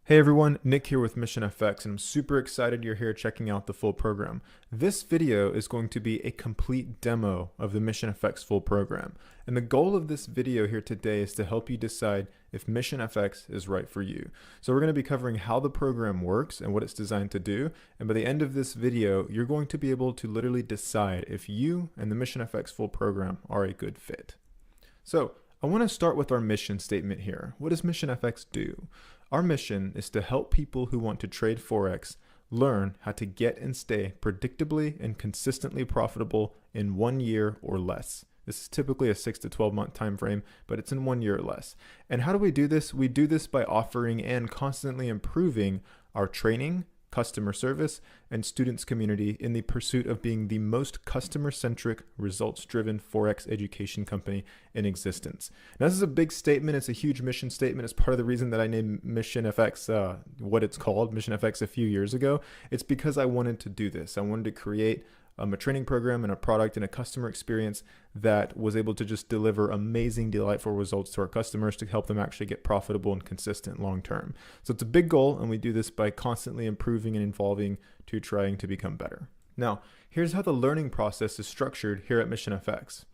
Hey everyone, Nick here with MissionFX, and I'm super excited you're here checking out the full program. This video is going to be a complete demo of the MissionFX full program. And the goal of this video here today is to help you decide if MissionFX is right for you. So we're going to be covering how the program works and what it's designed to do. And by the end of this video, you're going to be able to literally decide if you and the MissionFX full program are a good fit. So I want to start with our mission statement here. What does MissionFX do? Our mission is to help people who want to trade Forex learn how to get and stay predictably and consistently profitable in 1 year or less. This is typically a 6 to 12 month time frame, but it's in 1 year or less. And how do we do this? We do this by offering and constantly improving our training, customer service, and students community in the pursuit of being the most customer-centric, results-driven Forex education company in existence. Now, this is a big statement. It's a huge mission statement. It's part of the reason that I named MissionFX what it's called, MissionFX, a few years ago. It's because I wanted to do this. I wanted to create a training program and a product and a customer experience that was able to just deliver amazing, delightful results to our customers to help them actually get profitable and consistent long term. So it's a big goal, and we do this by constantly improving and evolving to trying to become better. Now, here's how the learning process is structured here at MissionFX.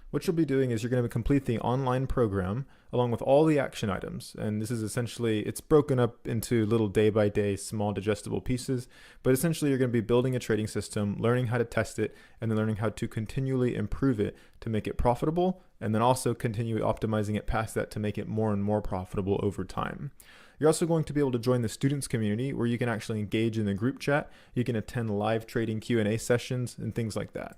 What you'll be doing is you're going to complete the online program along with all the action items. And this is essentially, it's broken up into little day-by-day small digestible pieces. But essentially, you're going to be building a trading system, learning how to test it, and then learning how to continually improve it to make it profitable, and then also continue optimizing it past that to make it more and more profitable over time. You're also going to be able to join the students community where you can actually engage in the group chat. You can attend live trading Q&A sessions and things like that.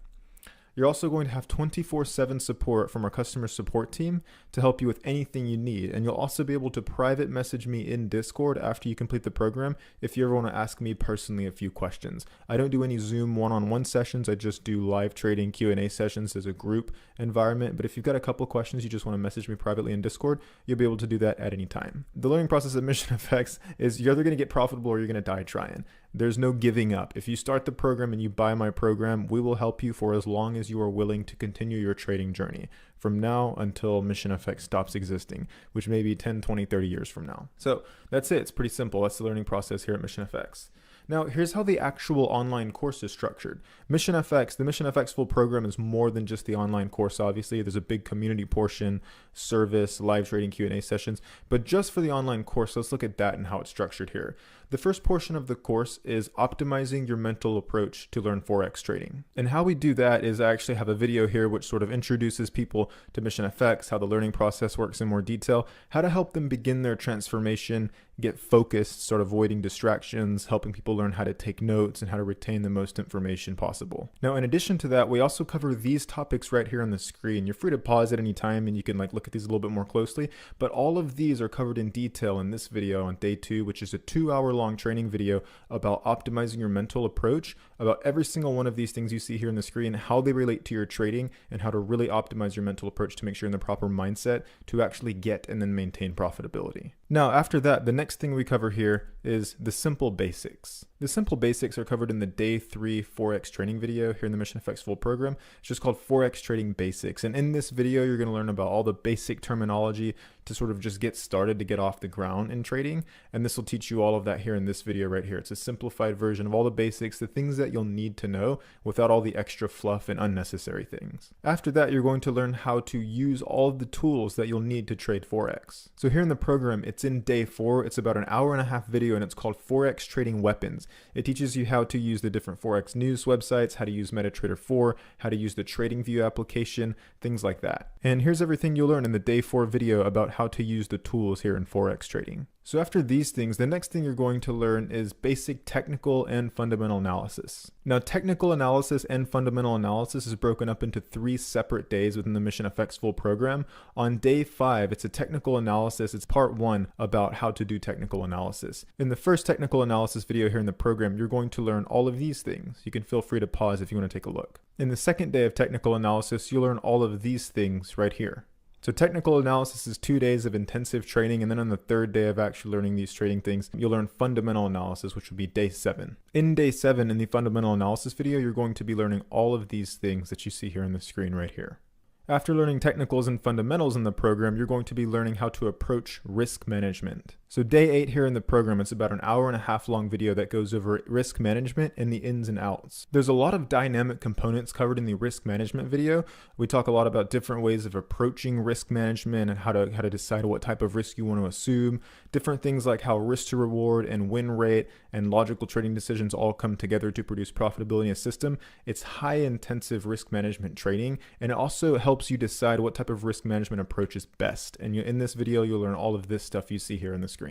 You're also going to have 24/7 support from our customer support team to help you with anything you need. And you'll also be able to private message me in Discord after you complete the program if you ever want to ask me personally a few questions. I don't do any Zoom one-on-one sessions. I just do live trading Q&A sessions as a group environment. But if you've got a couple questions you just want to message me privately in Discord, you'll be able to do that at any time. The learning process at MissionFX is you're either going to get profitable or you're going to die trying. There's no giving up. If you start the program and you buy my program, we will help you for as long as you are willing to continue your trading journey from now until MissionFX stops existing, which may be 10, 20, 30 years from now. So that's it. It's pretty simple. That's the learning process here at MissionFX. Now, here's how the actual online course is structured. The MissionFX full program is more than just the online course, obviously. There's a big community portion, service, live trading Q&A sessions. But just for the online course, let's look at that and how it's structured here. The first portion of the course is optimizing your mental approach to learn Forex trading. And how we do that is I actually have a video here which sort of introduces people to MissionFX, how the learning process works in more detail, how to help them begin their transformation, get focused, start avoiding distractions, helping people learn how to take notes and how to retain the most information possible. Now, in addition to that, we also cover these topics right here on the screen. You're free to pause at any time and you can look at these a little bit more closely, but all of these are covered in detail in this video on day 2, which is a 2-hour-long training video about optimizing your mental approach, about every single one of these things you see here on the screen, how they relate to your trading, and how to really optimize your mental approach to make sure you're in the proper mindset to actually get and then maintain profitability. Now, after that, the next thing we cover here is the simple basics. The simple basics are covered in the day 3 Forex training video here in the MissionFX full program. It's just called Forex Trading Basics. And in this video, you're going to learn about all the basic terminology to sort of just get started to get off the ground in trading. And this will teach you all of that here in this video right here. It's a simplified version of all the basics, the things that you'll need to know without all the extra fluff and unnecessary things. After that, you're going to learn how to use all of the tools that you'll need to trade Forex. So here in the program, it's in day 4. It's about an hour-and-a-half video, and it's called Forex Trading Weapons. It teaches you how to use the different Forex news websites, how to use MetaTrader 4, how to use the TradingView application, things like that. And here's everything you'll learn in the day 4 video about how to use the tools here in Forex trading. So after these things, the next thing you're going to learn is basic technical and fundamental analysis. Now, technical analysis and fundamental analysis is broken up into 3 separate days within the MissionFX full program. On day 5, it's a technical analysis. It's part 1 about how to do technical analysis. In the first technical analysis video here in the program, you're going to learn all of these things. You can feel free to pause if you want to take a look. In the second day of technical analysis, you'll learn all of these things right here. So technical analysis is 2 days of intensive training, and then on the third day of actually learning these trading things, you'll learn fundamental analysis, which will be day 7. In day 7, in the fundamental analysis video, you're going to be learning all of these things that you see here on the screen right here. After learning technicals and fundamentals in the program, you're going to be learning how to approach risk management. So day 8 here in the program, it's about an hour-and-a-half long video that goes over risk management and the ins and outs. There's a lot of dynamic components covered in the risk management video. We talk a lot about different ways of approaching risk management and how to decide what type of risk you want to assume. Different things like how risk to reward and win rate and logical trading decisions all come together to produce profitability in a system. It's high-intensive risk management training, and it also helps you decide what type of risk management approach is best. And in this video, you'll learn all of this stuff you see here on the screen.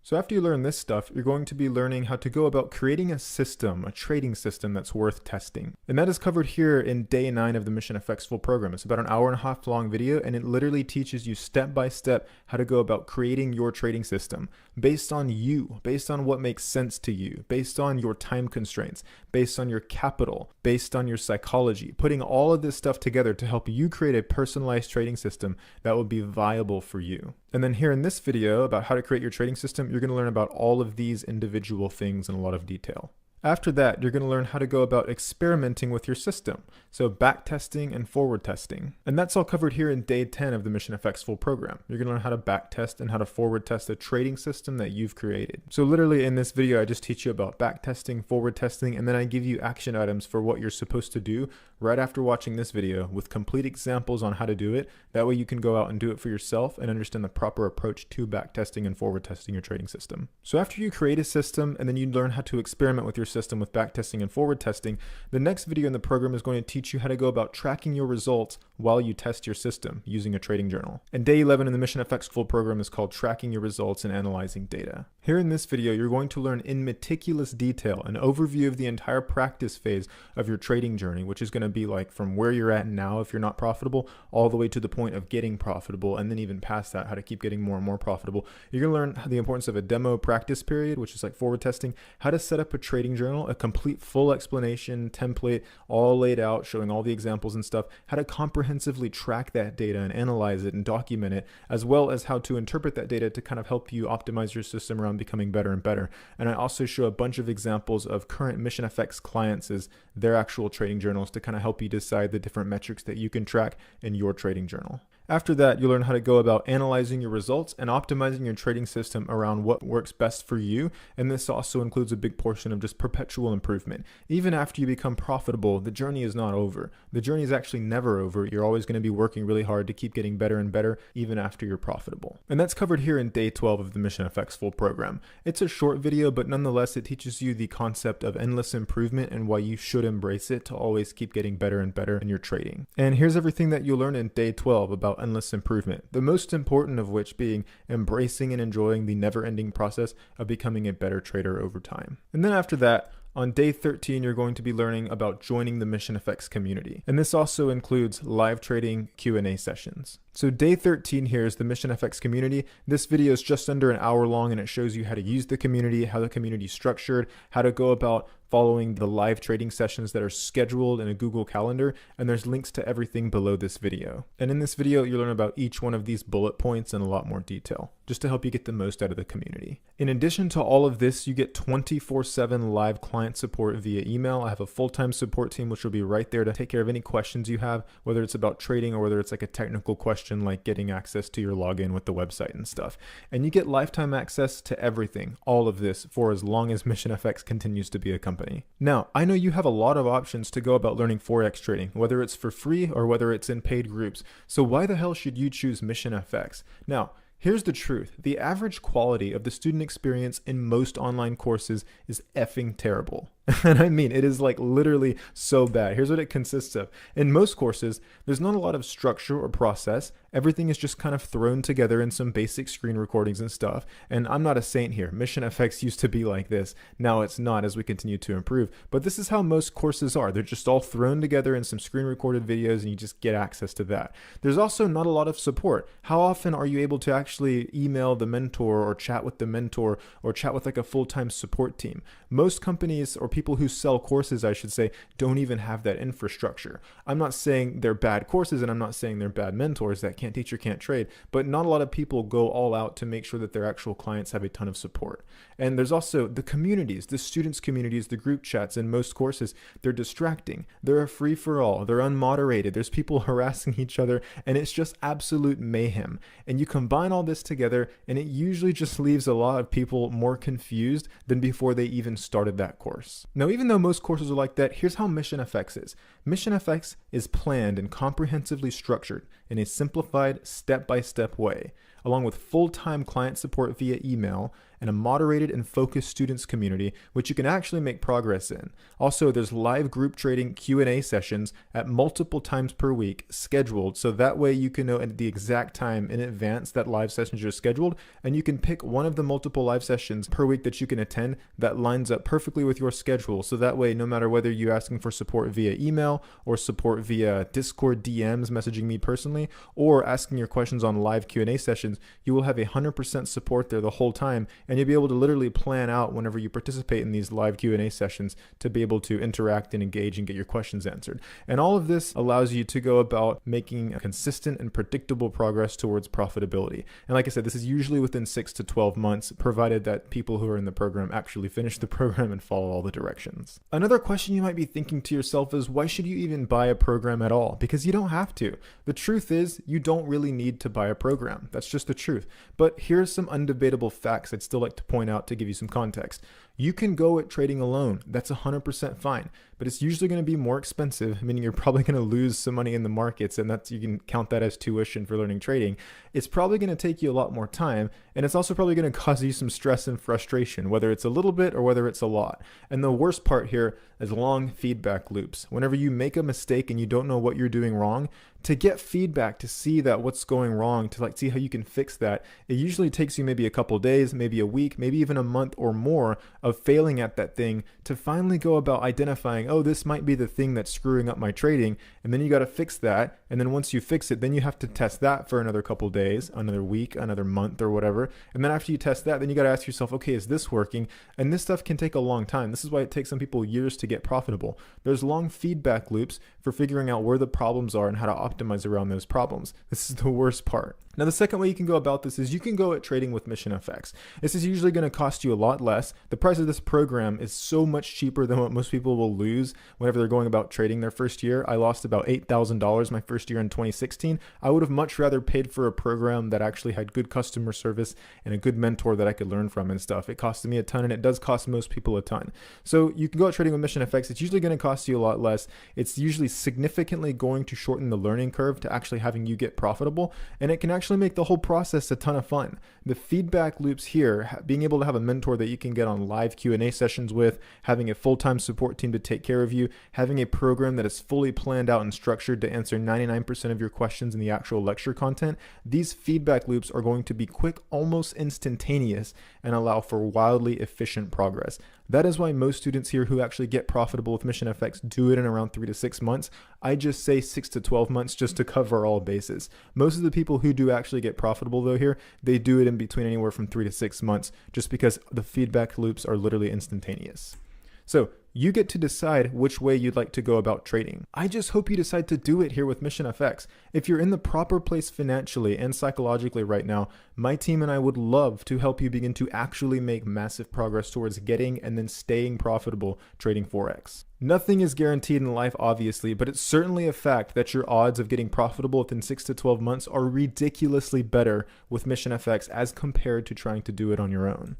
So after you learn this stuff, you're going to be learning how to go about creating a system, a trading system that's worth testing. And that is covered here in day 9 of the MissionFX full program. It's about an hour-and-a-half long video, and it literally teaches you step by step how to go about creating your trading system based on you, based on what makes sense to you, based on your time constraints, based on your capital, based on your psychology, putting all of this stuff together to help you create a personalized trading system that will be viable for you. And then here in this video about how to create your trading system, you're going to learn about all of these individual things in a lot of detail. After that, you're going to learn how to go about experimenting with your system. So back testing and forward testing. And that's all covered here in day 10 of the MissionFX full program. You're going to learn how to back test and how to forward test a trading system that you've created. So literally in this video, I just teach you about back testing, forward testing, and then I give you action items for what you're supposed to do right after watching this video with complete examples on how to do it. That way you can go out and do it for yourself and understand the proper approach to back testing and forward testing your trading system. So after you create a system and then you learn how to experiment with your system with back testing and forward testing, the next video in the program is going to teach you how to go about tracking your results while you test your system using a trading journal. And day 11 in the MissionFX full program is called Tracking Your Results and Analyzing Data. Here in this video, you're going to learn in meticulous detail an overview of the entire practice phase of your trading journey, which is going to be like from where you're at now if you're not profitable, all the way to the point of getting profitable, and then even past that, how to keep getting more and more profitable. You're going to learn the importance of a demo practice period, which is like forward testing, how to set up a trading journal, a complete full explanation template all laid out showing all the examples and stuff, how to comprehensively track that data and analyze it and document it, as well as how to interpret that data to kind of help you optimize your system around becoming better and better. And I also show a bunch of examples of current MissionFX clients as their actual trading journals to kind of help you decide the different metrics that you can track in your trading journal. After that, you'll learn how to go about analyzing your results and optimizing your trading system around what works best for you. And this also includes a big portion of just perpetual improvement. Even after you become profitable, the journey is not over. The journey is actually never over. You're always going to be working really hard to keep getting better and better, even after you're profitable. And that's covered here in day 12 of the MissionFX full program. It's a short video, but nonetheless, it teaches you the concept of endless improvement and why you should embrace it to always keep getting better and better in your trading. And here's everything that you'll learn in day 12 about endless improvement, the most important of which being embracing and enjoying the never-ending process of becoming a better trader over time. And then after that, on day 13, you're going to be learning about joining the MissionFX community. And this also includes live trading Q&A sessions. So day 13 here is the MissionFX community. This video is just under an hour long, and it shows you how to use the community, how the community is structured, how to go about following the live trading sessions that are scheduled in a Google Calendar, and there's links to everything below this video. And in this video, you'll learn about each one of these bullet points in a lot more detail, just to help you get the most out of the community. In addition to all of this, you get 24/7 live client support via email. I have a full-time support team, which will be right there to take care of any questions you have, whether it's about trading or whether it's like a technical question like getting access to your login with the website and stuff. And you get lifetime access to everything, all of this, for as long as MissionFX continues to be a company. Now, I know you have a lot of options to go about learning Forex trading, whether it's for free or whether it's in paid groups. So why the hell should you choose MissionFX? Now, here's the truth. The average quality of the student experience in most online courses is effing terrible. And I mean, it is like literally so bad. Here's what it consists of. In most courses, there's not a lot of structure or process. Everything is just kind of thrown together in some basic screen recordings and stuff. And I'm not a saint here. MissionFX used to be like this. Now it's not as we continue to improve. But this is how most courses are. They're just all thrown together in some screen recorded videos and you just get access to that. There's also not a lot of support. How often are you able to actually email the mentor or chat with the mentor or chat with like a full-time support team? Most companies or people who sell courses, I should say, don't even have that infrastructure. I'm not saying they're bad courses, and I'm not saying they're bad mentors that can't teach or can't trade, but not a lot of people go all out to make sure that their actual clients have a ton of support. And there's also the communities, the students' communities, the group chats in most courses. They're distracting. They're a free-for-all. They're unmoderated. There's people harassing each other, and it's just absolute mayhem. And you combine all this together, and it usually just leaves a lot of people more confused than before they even started that course. Now, even though most courses are like that, here's how MissionFX is. MissionFX is planned and comprehensively structured in a simplified, step-by-step way, along with full-time client support via email and a moderated and focused students community, which you can actually make progress in. Also, there's live group trading Q&A sessions at multiple times per week scheduled, so that way you can know at the exact time in advance that live sessions are scheduled, and you can pick one of the multiple live sessions per week that you can attend that lines up perfectly with your schedule, so that way no matter whether you're asking for support via email or support via Discord DMs messaging me personally, or asking your questions on live Q&A sessions, you will have 100% support there the whole time, and you'll be able to literally plan out whenever you participate in these live Q&A sessions to be able to interact and engage and get your questions answered. And all of this allows you to go about making a consistent and predictable progress towards profitability. And like I said, this is usually within 6 to 12 months, provided that people who are in the program actually finish the program and follow all the directions. Another question you might be thinking to yourself is, why should you even buy a program at all? Because you don't have to. The truth is, you don't really need to buy a program. That's just the truth. But here's some undebatable facts I'd still like to point out to give you some context. You can go at trading alone. That's 100% fine, but it's usually going to be more expensive, meaning you're probably going to lose some money in the markets, and you can count that as tuition for learning trading. It's probably going to take you a lot more time, and it's also probably going to cause you some stress and frustration, whether it's a little bit or whether it's a lot. And the worst part here is long feedback loops. Whenever you make a mistake and you don't know what you're doing wrong, to get feedback, to see that what's going wrong, to see how you can fix that, it usually takes you maybe a couple days, maybe a week, maybe even a month or more of failing at that thing to finally go about identifying, oh, this might be the thing that's screwing up my trading. And then you got to fix that. And then once you fix it, then you have to test that for another couple days, another week, another month or whatever. And then after you test that, then you got to ask yourself, okay, is this working? And this stuff can take a long time. This is why it takes some people years to get profitable. There's long feedback loops for figuring out where the problems are and how to optimize around those problems. This is the worst part. Now, the second way you can go about this is you can go at trading with MissionFX. This is usually going to cost you a lot less. The price of this program is so much cheaper than what most people will lose whenever they're going about trading their first year. I lost about $8,000 my first year in 2016. I would have much rather paid for a program that actually had good customer service and a good mentor that I could learn from and stuff. It costed me a ton, and it does cost most people a ton. So you can go at trading with MissionFX. It's usually going to cost you a lot less. It's usually significantly going to shorten the learning curve to actually having you get profitable, and it can actually make the whole process a ton of fun. The feedback loops here, being able to have a mentor that you can get on live Q&A sessions with, having a full-time support team to take care of you, having a program that is fully planned out and structured to answer 99% of your questions in the actual lecture content, these feedback loops are going to be quick, almost instantaneous, and allow for wildly efficient progress. That is why most students here who actually get profitable with MissionFX do it in around 3 to 6 months. I just say 6 to 12 months just to cover all bases. Most of the people who do actually get profitable though here, they do it in between anywhere from 3 to 6 months just because the feedback loops are literally instantaneous. So you get to decide which way you'd like to go about trading. I just hope you decide to do it here with MissionFX. If you're in the proper place financially and psychologically right now, my team and I would love to help you begin to actually make massive progress towards getting and then staying profitable trading Forex. Nothing is guaranteed in life, obviously, but it's certainly a fact that your odds of getting profitable within 6 to 12 months are ridiculously better with MissionFX as compared to trying to do it on your own.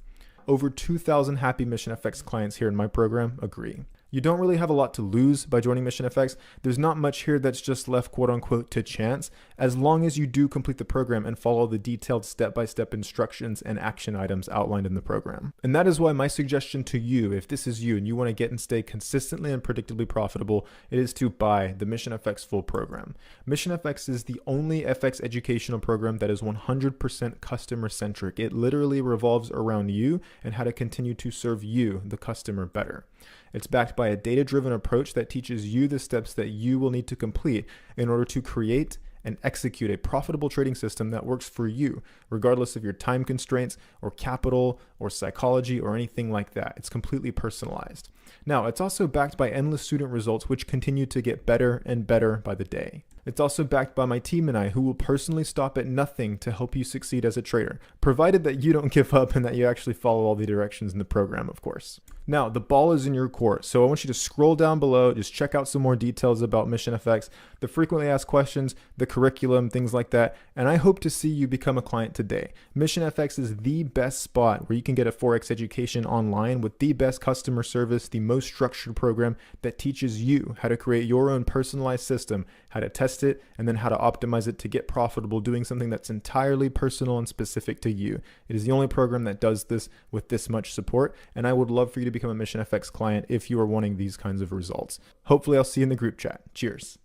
Over 2,000 happy MissionFX clients here in my program agree. You don't really have a lot to lose by joining MissionFX. There's not much here that's just left quote unquote to chance, as long as you do complete the program and follow the detailed step-by-step instructions and action items outlined in the program. And that is why my suggestion to you, if this is you and you want to get and stay consistently and predictably profitable, it is to buy the MissionFX full program. MissionFX is the only FX educational program that is 100% customer-centric. It literally revolves around you and how to continue to serve you, the customer, better. It's backed by a data-driven approach that teaches you the steps that you will need to complete in order to create and execute a profitable trading system that works for you, regardless of your time constraints or capital or psychology or anything like that. It's completely personalized. Now, it's also backed by endless student results, which continue to get better and better by the day. It's also backed by my team and I, who will personally stop at nothing to help you succeed as a trader, provided that you don't give up and that you actually follow all the directions in the program, of course. Now, the ball is in your court, so I want you to scroll down below, just check out some more details about MissionFX, the frequently asked questions, the curriculum, things like that, and I hope to see you become a client today. MissionFX is the best spot where you can get a Forex education online with the best customer service, the most structured program that teaches you how to create your own personalized system, how to test it, and then how to optimize it to get profitable doing something that's entirely personal and specific to you. It is the only program that does this with this much support, and I would love for you to become a MissionFX client if you are wanting these kinds of results. Hopefully I'll see you in the group chat. Cheers.